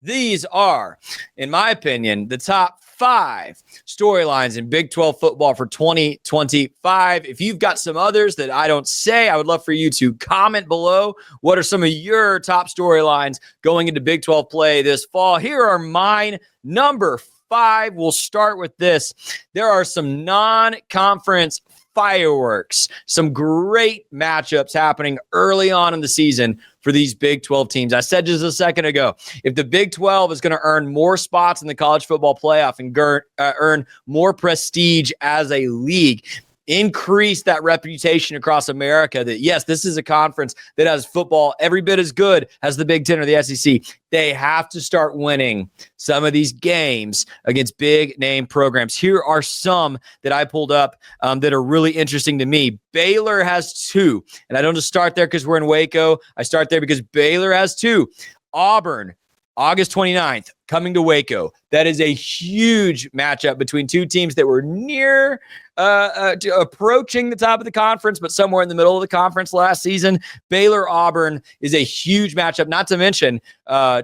These are, in my opinion, the top 5 storylines in Big 12 football for 2025. If you've got some others that I don't say, I would love for you to comment below. What are some of your top storylines going into Big 12 play this fall? Here are mine. Number 5. We'll start with this. There are some non-conference fireworks, some great matchups happening early on in the season for these Big 12 teams. I said just a second ago, if the Big 12 is going to earn more spots in the college football playoff and earn more prestige as a league, increase that reputation across America that, yes, this is a conference that has football every bit as good as the Big 10 or the SEC. They have to start winning some of these games against big name programs. Here are some that I pulled up that are really interesting to me. Baylor has 2, and I don't just start there because we're in Waco. I start there because Baylor has 2. Auburn, August 29th, coming to Waco. That is a huge matchup between 2 teams that were near approaching the top of the conference, but somewhere in the middle of the conference last season. Baylor-Auburn is a huge matchup, not to mention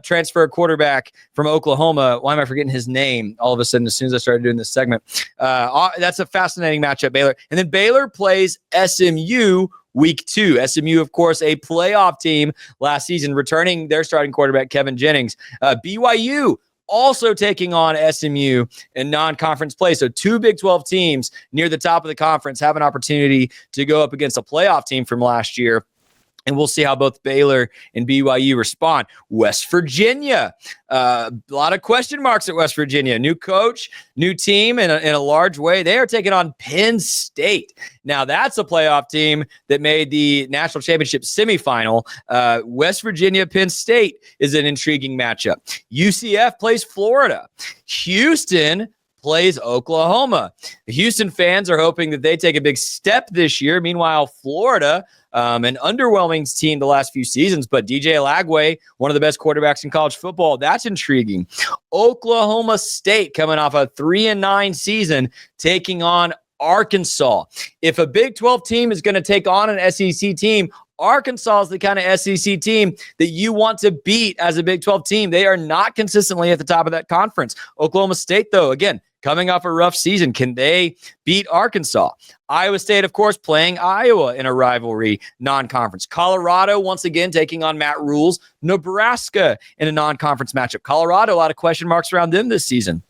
transfer quarterback from Oklahoma. Why am I forgetting his name all of a sudden as soon as I started doing this segment? That's a fascinating matchup, Baylor. And then Baylor plays SMU Week 2. SMU, of course, a playoff team last season, returning their starting quarterback, Kevin Jennings. BYU also taking on SMU in non-conference play. So 2 Big 12 teams near the top of the conference have an opportunity to go up against a playoff team from last year. And we'll see how both Baylor and BYU respond. West Virginia, a lot of question marks at West Virginia. New coach, new team in a large way. They are taking on Penn State. Now, that's a playoff team that made the national championship semifinal. West Virginia, Penn State is an intriguing matchup. UCF plays Florida. Houston plays Oklahoma. The Houston fans are hoping that they take a big step this year. Meanwhile, Florida, an underwhelming team the last few seasons, but DJ Alagway, one of the best quarterbacks in college football, that's intriguing. Oklahoma State coming off a 3-9 season, taking on Arkansas. If a Big 12 team is going to take on an SEC team, Arkansas is the kind of SEC team that you want to beat as a Big 12 team. They are not consistently at the top of that conference. Oklahoma State, though, again, coming off a rough season, can they beat Arkansas? Iowa State, of course, playing Iowa in a rivalry non-conference. Colorado, once again, taking on Matt Rule's Nebraska in a non-conference matchup. Colorado, a lot of question marks around them this season.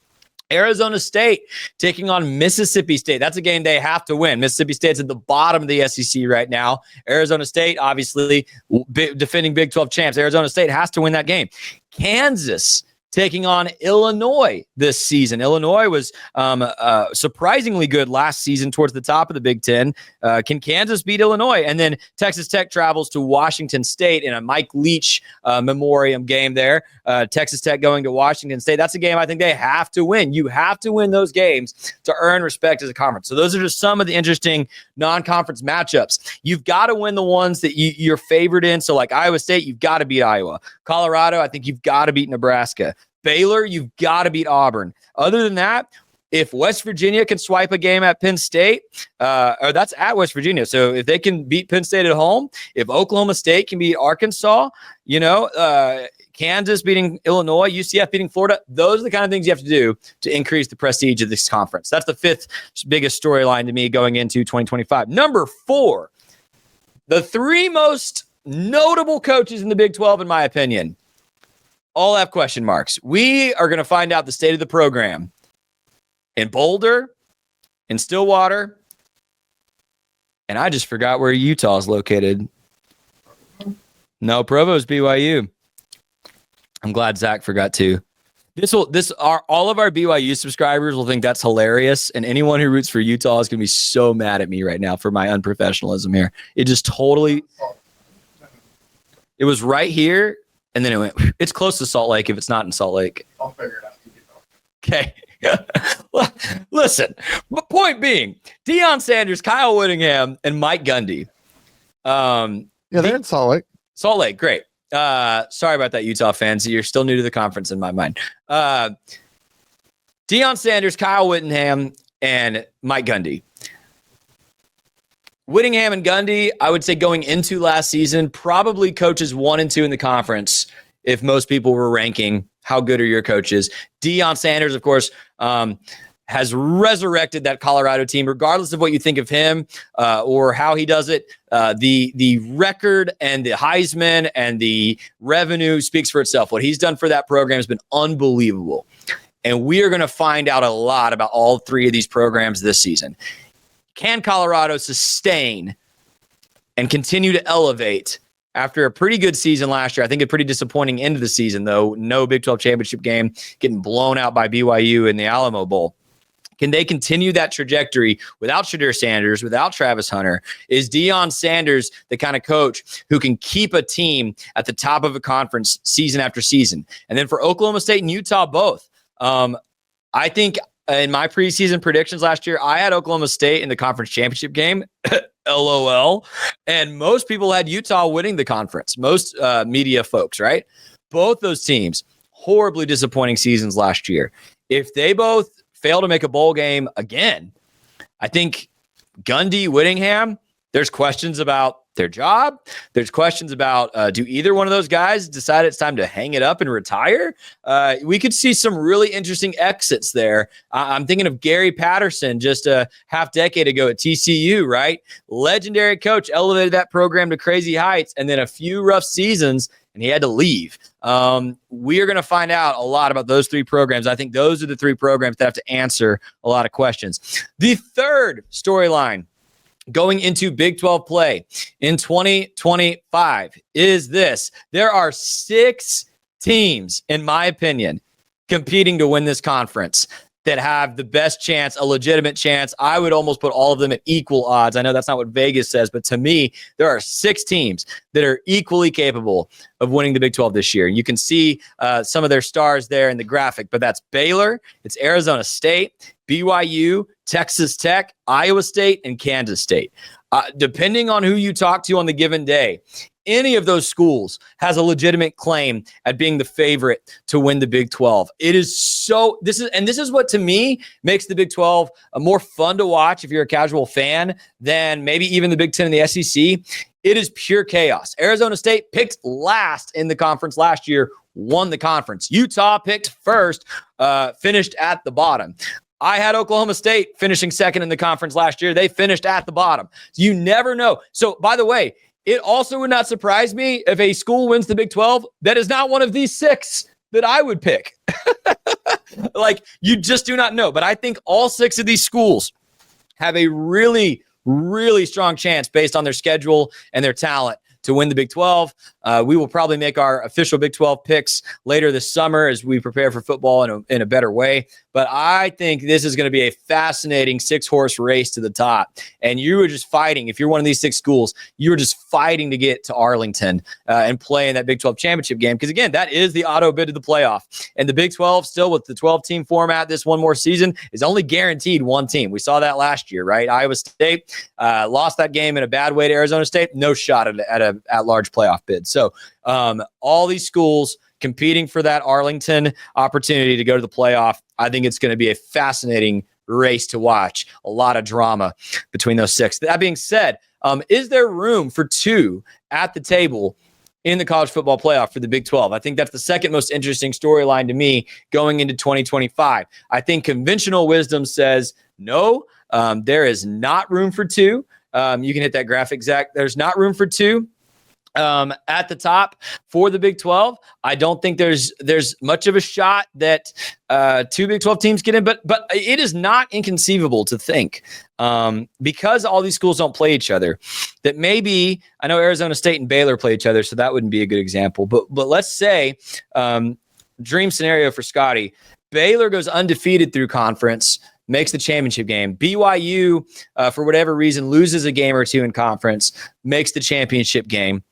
Arizona State taking on Mississippi State. That's a game they have to win. Mississippi State's at the bottom of the SEC right now. Arizona State, obviously, defending Big 12 champs. Arizona State has to win that game. Kansas taking on Illinois this season. Illinois was surprisingly good last season towards the top of the Big Ten. Can Kansas beat Illinois? And then Texas Tech travels to Washington State in a Mike Leach memoriam game there. Texas Tech going to Washington State. That's a game I think they have to win. You have to win those games to earn respect as a conference. So those are just some of the interesting non-conference matchups. You've got to win the ones that you're favored in. So like Iowa State, you've got to beat Iowa. Colorado, I think you've got to beat Nebraska. Baylor, you've got to beat Auburn. Other than that, if West Virginia can swipe a game at Penn State, or that's at West Virginia. So if they can beat Penn State at home, if Oklahoma State can beat Arkansas, Kansas beating Illinois, UCF beating Florida, those are the kind of things you have to do to increase the prestige of this conference. That's the 5th biggest storyline to me going into 2025. Number 4, the 3 most notable coaches in the Big 12, in my opinion, all have question marks. We are going to find out the state of the program in Boulder, in Stillwater, and I just forgot where Utah is located. No, Provo's BYU. I'm glad Zach forgot too. All of our BYU subscribers will think that's hilarious, and anyone who roots for Utah is going to be so mad at me right now for my unprofessionalism here. It just totally. It was right here. And then it went, it's close to Salt Lake if it's not in Salt Lake. I'll figure it out. Okay. Listen, but point being, Deion Sanders, Kyle Whittingham, and Mike Gundy. They're in Salt Lake. Salt Lake, great. Sorry about that, Utah fans. You're still new to the conference in my mind. Deion Sanders, Kyle Whittingham, and Mike Gundy. Whittingham and Gundy, I would say going into last season, probably coaches 1 and 2 in the conference if most people were ranking how good are your coaches? Deion Sanders, of course, has resurrected that Colorado team, regardless of what you think of him or how he does it. The record and the Heisman and the revenue speaks for itself. What he's done for that program has been unbelievable. And we are going to find out a lot about all three of these programs this season. Can Colorado sustain and continue to elevate after a pretty good season last year? I think a pretty disappointing end of the season, though. No Big 12 championship game, getting blown out by BYU in the Alamo Bowl. Can they continue that trajectory without Shedeur Sanders, without Travis Hunter? Is Deion Sanders the kind of coach who can keep a team at the top of a conference season after season? And then for Oklahoma State and Utah, both. I think in my preseason predictions last year, I had Oklahoma State in the conference championship game. LOL. And most people had Utah winning the conference. Most media folks, right? Both those teams, horribly disappointing seasons last year. If they both fail to make a bowl game again, I think Gundy, Whittingham, there's questions about their job. There's questions about do either one of those guys decide it's time to hang it up and retire? We could see some really interesting exits there. I'm thinking of Gary Patterson just a half decade ago at TCU, right? Legendary coach, elevated that program to crazy heights, and then a few rough seasons, and he had to leave. We are going to find out a lot about those three programs. I think those are the three programs that have to answer a lot of questions. The third storyline going into Big 12 play in 2025 is this. There are 6 teams, in my opinion, competing to win this conference that have the best chance, a legitimate chance. I would almost put all of them at equal odds. I know that's not what Vegas says, but to me, there are 6 teams that are equally capable of winning the Big 12 this year. You can see some of their stars there in the graphic, but that's Baylor, it's Arizona State, BYU, Texas Tech, Iowa State, and Kansas State. Depending on who you talk to on the given day, any of those schools has a legitimate claim at being the favorite to win the Big 12. It is so, this is what to me makes the Big 12 more fun to watch if you're a casual fan than maybe even the Big 10 and the SEC. It is pure chaos. Arizona State picked last in the conference last year, won the conference. Utah picked first, finished at the bottom. I had Oklahoma State finishing second in the conference last year. They finished at the bottom. You never know. So, by the way, it also would not surprise me if a school wins the Big 12 that is not one of these 6 that I would pick. Like, you just do not know. But I think all 6 of these schools have a really, really strong chance based on their schedule and their talent to win the Big 12. We will probably make our official Big 12 picks later this summer as we prepare for football in a better way. But I think this is going to be a fascinating 6-horse race to the top. And you are just fighting. If you're one of these 6 schools, you are just fighting to get to Arlington and play in that Big 12 championship game. Because, again, that is the auto bid to the playoff. And the Big 12, still with the 12-team format this one more season, is only guaranteed one team. We saw that last year, right? Iowa State lost that game in a bad way to Arizona State. No shot at a at-large playoff bid. So all these schools competing for that Arlington opportunity to go to the playoff. I think it's going to be a fascinating race to watch. A lot of drama between those 6. That being said, is there room for 2 at the table in the college football playoff for the Big 12? I think that's the second most interesting storyline to me going into 2025. I think conventional wisdom says no, there is not room for 2. You can hit that graphic, Zach. There's not room for 2. At the top for the Big 12. I don't think there's much of a shot that 2 Big 12 teams get in, but it is not inconceivable to think because all these schools don't play each other that maybe, I know Arizona State and Baylor play each other, so that wouldn't be a good example, but let's say dream scenario for Scotty, Baylor goes undefeated through conference, makes the championship game. BYU, for whatever reason, loses a game or 2 in conference, makes the championship game.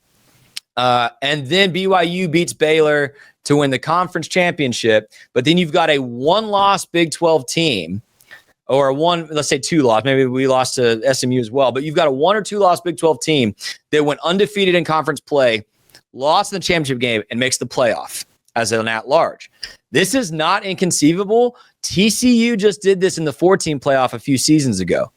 And then BYU beats Baylor to win the conference championship. But then you've got a 1-loss Big 12 team, or let's say 2-loss. Maybe we lost to SMU as well. But you've got a 1 or 2-loss Big 12 team that went undefeated in conference play, lost in the championship game, and makes the playoff as an at-large. This is not inconceivable. TCU just did this in the 14 playoff a few seasons ago.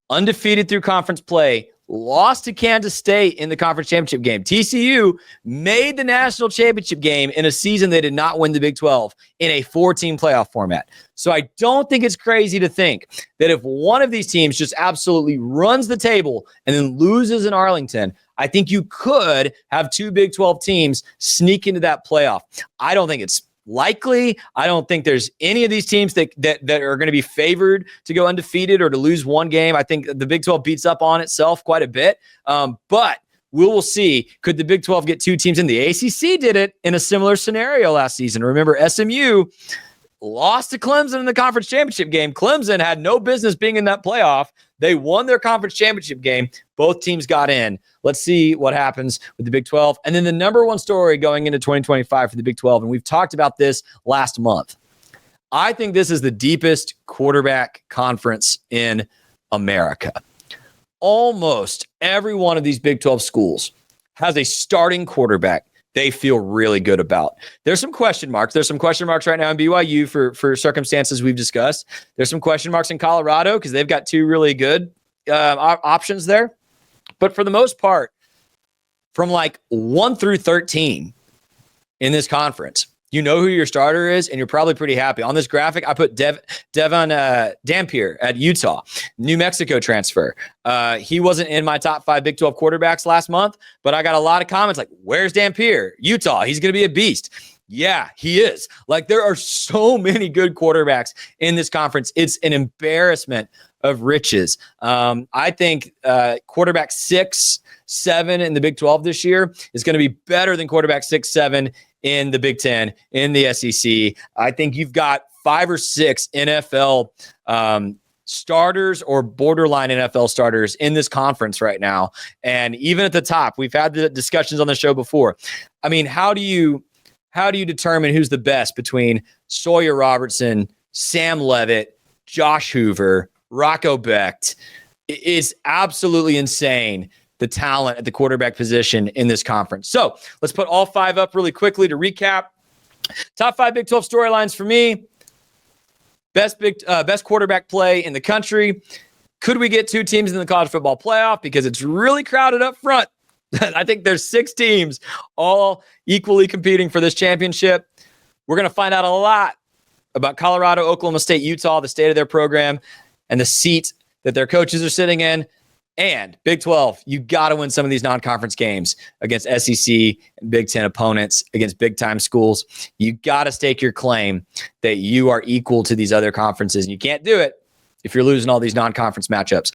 Undefeated through conference play, lost to Kansas State in the conference championship game. TCU made the national championship game in a season they did not win the Big 12 in a 4-team playoff format. So I don't think it's crazy to think that if one of these teams just absolutely runs the table and then loses in Arlington, I think you could have 2 Big 12 teams sneak into that playoff. I don't think it's likely. I don't think there's any of these teams that are going to be favored to go undefeated or to lose one game. I think the Big 12 beats up on itself quite a bit. But we will see. Could the Big 12 get 2 teams in? The ACC did it in a similar scenario last season. Remember, SMU lost to Clemson in the conference championship game. Clemson had no business being in that playoff. They won their conference championship game. Both teams got in. Let's see what happens with the Big 12. And then the number one story going into 2025 for the Big 12, and we've talked about this last month. I think this is the deepest quarterback conference in America. Almost every one of these Big 12 schools has a starting quarterback they feel really good about. There's some question marks. There's some question marks right now in BYU for circumstances we've discussed. There's some question marks in Colorado because they've got 2 really good options there. But for the most part, from like 1 through 13 in this conference, you know who your starter is, and you're probably pretty happy. On this graphic, I put Devon Dampier at Utah, New Mexico transfer. He wasn't in my top 5 Big 12 quarterbacks last month, but I got a lot of comments like, where's Dampier? Utah, he's going to be a beast. Yeah, he is. Like, there are so many good quarterbacks in this conference. It's an embarrassment of riches. I think quarterback 6, 7 in the Big 12 this year is going to be better than quarterback 6, 7 in the Big 10, in the SEC. I think you've got 5 or 6 NFL starters or borderline NFL starters in this conference right now. And even at the top, we've had the discussions on the show before. I mean, how do you determine who's the best between Sawyer Robertson, Sam Leavitt, Josh Hoover, Rocco Becht? It's absolutely insane, the talent at the quarterback position in this conference. So let's put all 5 up really quickly to recap. Top 5 Big 12 storylines for me. Best quarterback play in the country. Could we get 2 teams in the college football playoff? Because it's really crowded up front. I think there's 6 teams all equally competing for this championship. We're going to find out a lot about Colorado, Oklahoma State, Utah, the state of their program, and the seat that their coaches are sitting in. And Big 12, you got to win some of these non-conference games against SEC and Big 10 opponents, against big-time schools. You got to stake your claim that you are equal to these other conferences. And you can't do it if you're losing all these non-conference matchups.